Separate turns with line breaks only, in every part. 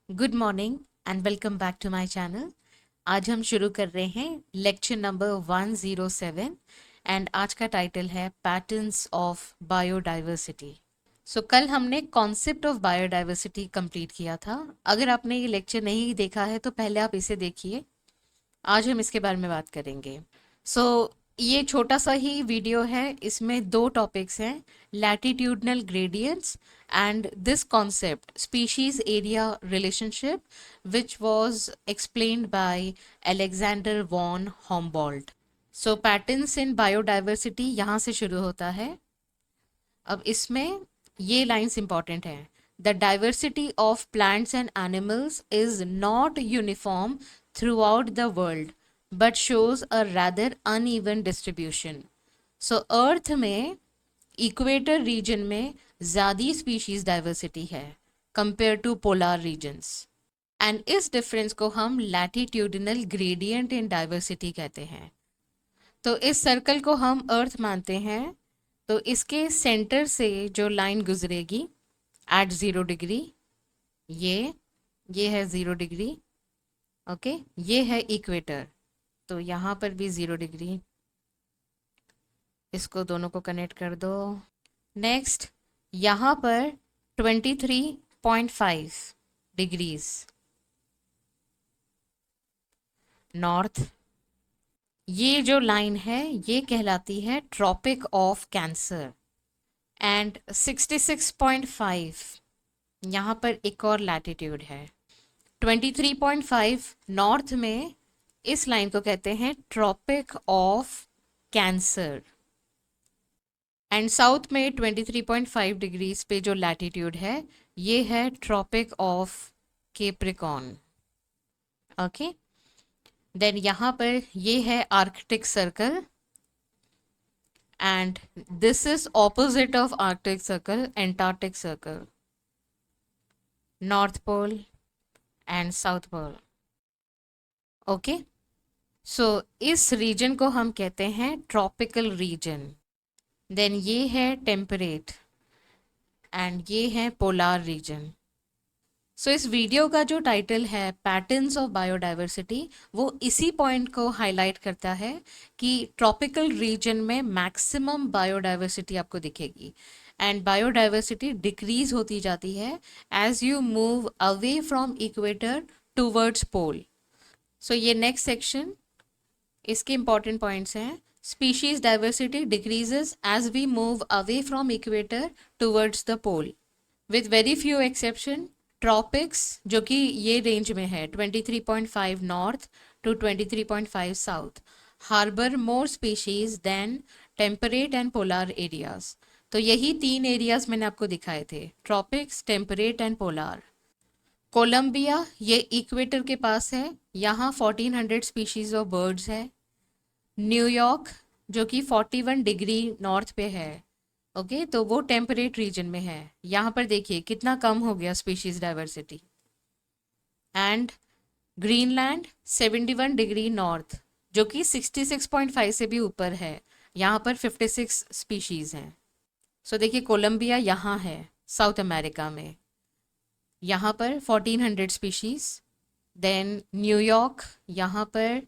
Good morning and welcome back to my channel. आज हम शुरू कर रहे हैं लेक्चर नंबर 107 एंड आज का टाइटल है पैटर्न्स ऑफ बायोडाइवर्सिटी। सो कल हमने कॉन्सेप्ट ऑफ बायोडाइवर्सिटी कंप्लीट किया था। अगर आपने ये लेक्चर नहीं देखा है तो पहले आप इसे देखिए। आज हम इसके बारे में बात करेंगे। सो ये छोटा सा ही वीडियो है, इसमें दो टॉपिक्स हैं, latitudinal gradients and this concept species area relationship which was explained by Alexander von Humboldt. So patterns in biodiversity यहाँ से शुरू होता है। अब इसमें ये लाइंस इंपॉर्टेंट हैं। The diversity of plants and animals is not uniform throughout the world but shows a rather uneven distribution. So earth में इक्वेटर रीजन में ज़्यादा स्पीशीज डाइवर्सिटी है compare to polar regions, and इस difference को हम latitudinal gradient in diversity कहते हैं। तो इस सर्कल को हम अर्थ मानते हैं, तो इसके सेंटर से जो लाइन गुजरेगी एट 0 डिग्री, ये है 0 डिग्री, ओके, ये है इक्वेटर, तो यहाँ पर भी 0 डिग्री, इसको दोनों को कनेक्ट कर दो। नेक्स्ट यहाँ पर 23.5 डिग्रीज नॉर्थ, ये जो लाइन है ये कहलाती है ट्रॉपिक ऑफ कैंसर, एंड 66.5 यहाँ पर एक और लैटिट्यूड है। 23.5 नॉर्थ में इस लाइन को कहते हैं tropic of cancer, and south में 23.5 डिग्रीज पे जो लैटिट्यूड है ये है tropic of capricorn. Okay, then यहाँ पर ये है arctic circle, and this is opposite of arctic circle, antarctic circle, north pole and south pole. Okay, so इस रीजन को हम कहते हैं ट्रॉपिकल रीजन। देन ये है टेम्परेट एंड ये है पोलार रीजन। सो इस वीडियो का जो टाइटल है पैटर्न्स ऑफ बायोडाइवर्सिटी, वो इसी पॉइंट को हाईलाइट करता है कि ट्रॉपिकल रीजन में मैक्सिमम बायोडाइवर्सिटी आपको दिखेगी, एंड बायोडाइवर्सिटी डिक्रीज होती जाती है as you move away from equator towards pole. So ये नेक्स्ट सेक्शन, इसके इंपॉर्टेंट पॉइंट्स हैं। Species diversity decreases as we move away from equator towards the pole with very few exception. Tropics जो कि ये range में है 23.5 north to 23.5 south, harbour more species than temperate and polar areas. तो यही तीन areas मैंने आपको दिखाए थे, tropics, temperate and polar. Colombia ये इक्वेटर के पास है, यहाँ 1400 स्पीशीज ऑफ बर्ड्स है। न्यूयॉर्क जो कि 41 डिग्री नॉर्थ पे है, ओके, तो वो टेम्परेट रीजन में है, यहाँ पर देखिए कितना कम हो गया species diversity. And Greenland 71 degree north जो कि 66.5 से भी ऊपर है, यहाँ पर 56 स्पीशीज हैं। सो देखिए कोलंबिया यहाँ है साउथ अमेरिका में, यहाँ पर 1400 स्पीशीज। देन न्यूयॉर्क यहाँ पर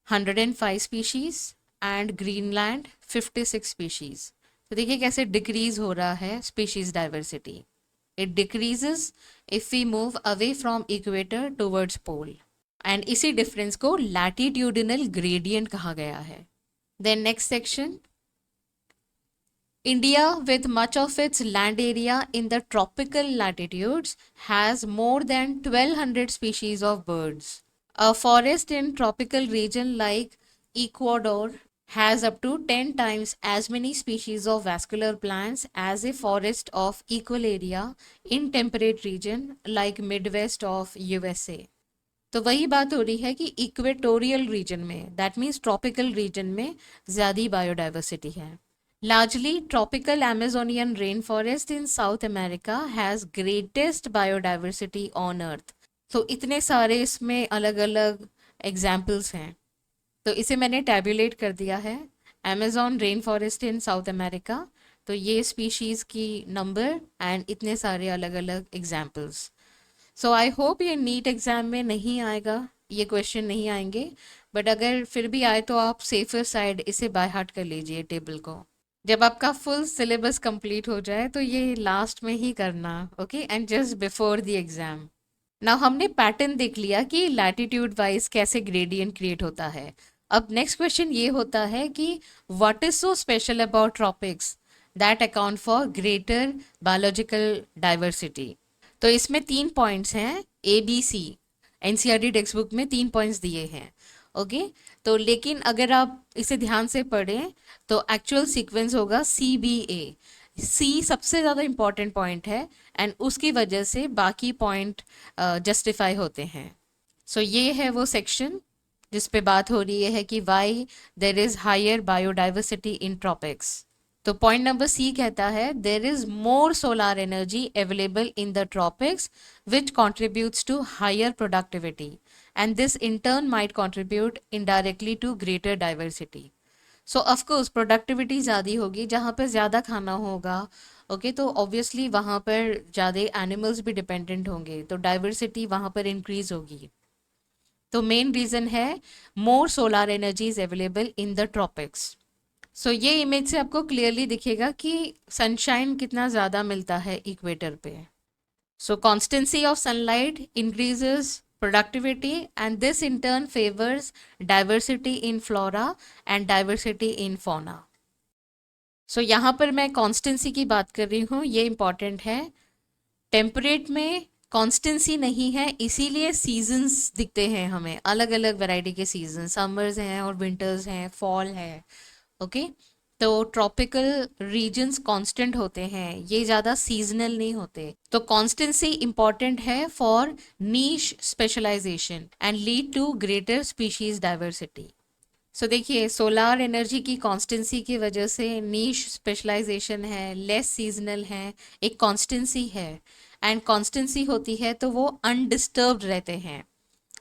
105 स्पीशीज एंड ग्रीनलैंड 56 स्पीशीज। तो देखिए कैसे डिक्रीज हो रहा है species diversity. It decreases if we move away from equator towards pole, and इसी डिफरेंस को लैटिट्यूडिनल ग्रेडियंट कहा गया है। Then next section, India, with much of its land area in the tropical latitudes, has more than 1200 species of birds. A forest in tropical region like Ecuador has up to 10 times as many species of vascular plants as a forest of equal area in temperate region like Midwest of USA. तो वही बात हो रही है कि equatorial region में, that means tropical region में ज़्यादा बायोडाइवर्सिटी है। Largely tropical Amazonian rainforest in South America has greatest biodiversity on earth. तो इतने सारे इसमें अलग अलग एग्जाम्पल्स हैं, तो इसे मैंने टैबुलेट कर दिया है। अमेजोन रेन फॉरेस्ट इन साउथ अमेरिका, तो ये स्पीशीज़ की नंबर एंड इतने सारे अलग अलग एग्जाम्पल्स। सो आई होप ये नीट एग्जाम में नहीं आएगा, ये क्वेश्चन नहीं आएंगे, बट अगर फिर भी आए तो आप सेफर साइड इसे बाय हार्ट कर लीजिए टेबल को। जब आपका फुल सिलेबस कंप्लीट हो जाए तो ये लास्ट में ही करना, okay, and just before the exam. Now हमने पैटर्न देख लिया कि लैटिट्यूड वाइज कैसे ग्रेडियंट क्रिएट होता है। अब नेक्स्ट क्वेश्चन ये होता है कि what is so special about tropics that account for greater biological diversity. तो इसमें 3 पॉइंट्स हैं, A B C. NCERT text book में 3 पॉइंट्स दिए हैं, ओके। तो लेकिन अगर आप इसे ध्यान से पढ़ें तो एक्चुअल सीक्वेंस होगा सी बी ए। सी सबसे ज़्यादा इंपॉर्टेंट पॉइंट है एंड उसकी वजह से बाकी पॉइंट जस्टिफाई होते हैं। सो ये है वो सेक्शन जिस पे बात हो रही है कि why there is higher biodiversity in tropics. तो पॉइंट नंबर सी कहता है there is more solar energy available in the tropics which contributes to higher productivity and this in turn might contribute indirectly to greater diversity. So of course productivity ज़्यादा होगी जहाँ पर ज़्यादा खाना होगा, ओके, तो ऑब्वियसली वहाँ पर ज़्यादा एनिमल्स भी डिपेंडेंट होंगे, तो डाइवर्सिटी वहाँ पर इंक्रीज होगी। तो मेन रीज़न है more solar energy is available in the tropics. So ये इमेज से आपको क्लियरली दिखेगा कि सनशाइन कितना ज़्यादा मिलता है इक्वेटर पे। So constancy of sunlight increases productivity and this in turn favours diversity in flora and diversity in fauna. So यहाँ पर मैं कॉन्स्टेंसी की बात कर रही हूँ, ये इंपॉर्टेंट है। टेम्परेट में कॉन्स्टेंसी नहीं है, इसीलिए सीजन्स दिखते हैं हमें, अलग अलग वैरायटी के सीजन, समर्स हैं और विंटर्स हैं, फॉल है, ओके। तो ट्रॉपिकल रीजन्स कांस्टेंट होते हैं, ये ज़्यादा सीजनल नहीं होते। तो कॉन्स्टेंसी इंपॉर्टेंट है for niche specialisation and lead to greater species diversity. So देखिए सोलार एनर्जी की कॉन्स्टेंसी की वजह से नीश स्पेशलाइजेशन है, लेस सीजनल है, एक कॉन्स्टेंसी है, एंड कॉन्स्टेंसी होती है तो वो अनडिस्टर्ब्ड रहते हैं।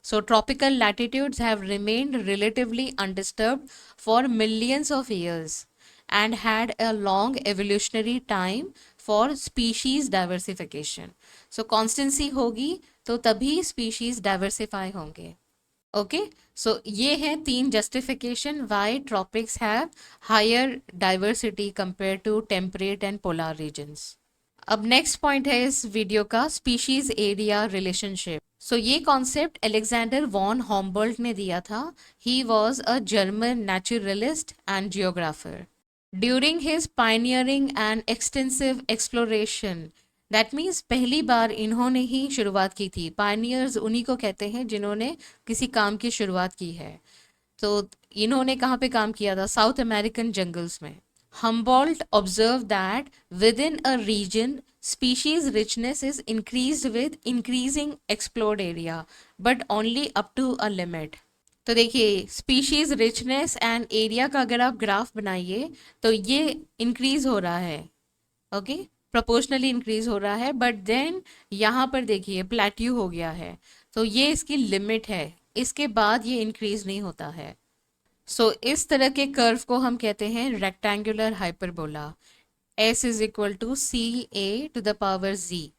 So tropical latitudes have remained relatively undisturbed for millions of years and had a long evolutionary time for species diversification. So constancy होगी तो तभी species diversify होंगे। Okay, so ये हैं 3 justification why tropics have higher diversity compared to temperate and polar regions. अब next point है इस video का स्पीशीज एरिया रिलेशनशिप। सो ये कॉन्सेप्ट अलेक्जेंडर वॉन हॉम्बोल्ट ने दिया था। He was a German naturalist and geographer. During his pioneering and extensive exploration, that means पहली बार इन्होंने ही शुरुआत की थी। पायनियर्स उन्हीं को कहते हैं जिन्होंने किसी काम की शुरुआत की है। तो इन्होंने कहाँ पे काम किया था? साउथ अमेरिकन जंगल्स में। Humboldt observed that within a region, species richness is increased with increasing explored area, but only up to a limit. तो देखिए स्पीशीज रिचनेस एंड एरिया का अगर आप ग्राफ बनाइए तो ये इंक्रीज हो रहा है, ओके, प्रोपोर्शनली इंक्रीज हो रहा है, बट देन यहाँ पर देखिए प्लेट्यू हो गया है, तो ये इसकी लिमिट है, इसके बाद ये इंक्रीज नहीं होता है। सो इस तरह के कर्व को हम कहते हैं rectangular hyperbola. S is equal to C A to the power Z.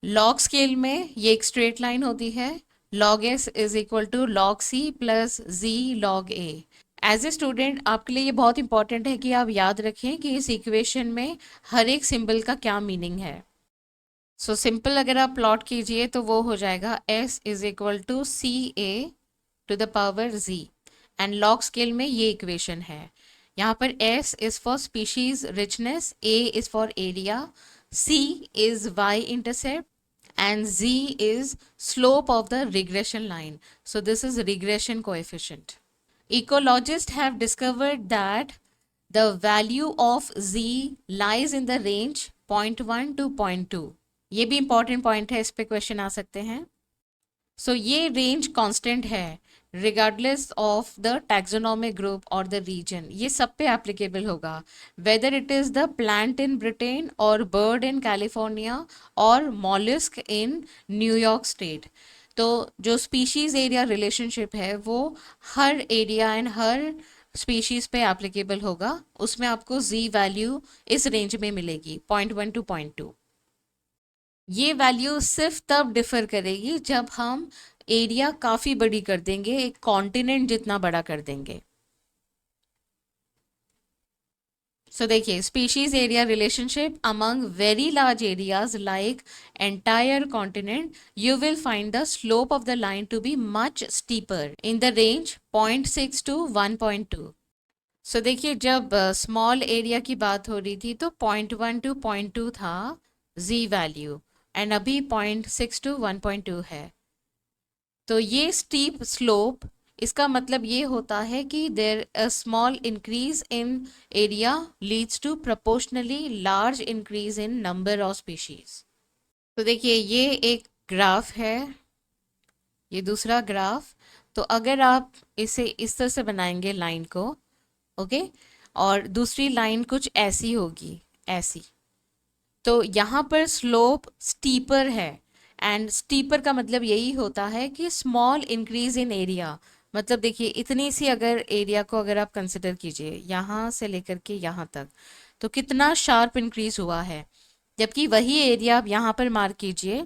Log scale में ये एक स्ट्रेट लाइन होती है। Log S is equal to log C plus Z log A. As a student आपके लिए ये बहुत इंपॉर्टेंट है कि आप याद रखें कि इस इक्वेशन में हर एक सिंबल का क्या मीनिंग है। सो सिंपल अगर आप प्लॉट कीजिए तो वो हो जाएगा S is equal to C A to the power Z, and log scale में ये इक्वेशन है। यहाँ पर S is for species richness, A is for area, C is Y intercept and Z is slope of the regression line. So this is regression coefficient. Ecologists have discovered that the value of Z lies in the range 0.1 to 0.2. ये भी important point है, इस पे question आ सकते हैं। सो ये range constant है regardless of the taxonomic group और द रीजन, ये सब पे एप्लीकेबल होगा, whether it is the plant in Britain और बर्ड इन कैलिफोर्निया और मॉलिस्क इन न्यूयॉर्क स्टेट। तो जो स्पीशीज एरिया रिलेशनशिप है वो हर एरिया एंड हर स्पीशीज पे एप्लीकेबल होगा, उसमें आपको जी वैल्यू इस रेंज में मिलेगी 0.1 to 0.2। ये वैल्यू सिर्फ तब डिफर करेगी जब हम एरिया काफी बड़ी कर देंगे, एक कॉन्टिनेंट जितना बड़ा कर देंगे। सो देखिए, species area relationship among very large areas like entire continent, you will find the slope of the line to be much steeper in the range 0.6 to 1.2। So देखिए, जब स्मॉल एरिया की बात हो रही थी तो 0.1 to 0.2 था z वैल्यू, एंड अभी 0.6 to 1.2 है। तो ये स्टीप स्लोप, इसका मतलब ये होता है कि there a small increase in area leads to proportionally large increase in number of species. तो देखिए, ये एक ग्राफ है, ये दूसरा ग्राफ। तो अगर आप इसे इस तरह से बनाएंगे लाइन को, ओके, और दूसरी लाइन कुछ ऐसी होगी, ऐसी, तो यहाँ पर स्लोप स्टीपर है। एंड स्टीपर का मतलब यही होता है कि स्मॉल इंक्रीज इन एरिया, मतलब देखिए इतनी सी अगर एरिया को अगर आप कंसिडर कीजिए यहाँ से लेकर के यहाँ तक, तो कितना शार्प इंक्रीज हुआ है। जबकि वही एरिया आप यहाँ पर मार्क कीजिए,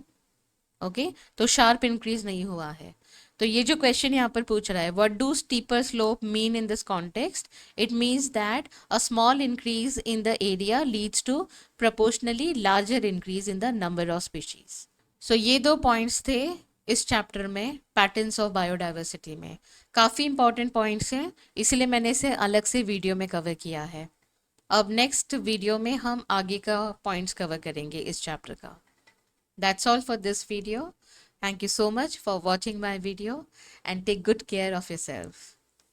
ओके, तो शार्प इंक्रीज नहीं हुआ है। तो ये जो क्वेश्चन यहाँ पर पूछ रहा है, what do steeper slope mean in this context, it means that a small increase in the area leads to proportionally larger increase in the number of species. So ये दो पॉइंट्स थे इस चैप्टर में, पैटर्न्स ऑफ बायोडाइवर्सिटी में। काफ़ी important points हैं, इसलिए मैंने इसे अलग से वीडियो में कवर किया है। अब नेक्स्ट वीडियो में हम आगे का पॉइंट्स कवर करेंगे इस चैप्टर का। That's all for this video. Thank you so much for watching my video and take good care of yourself.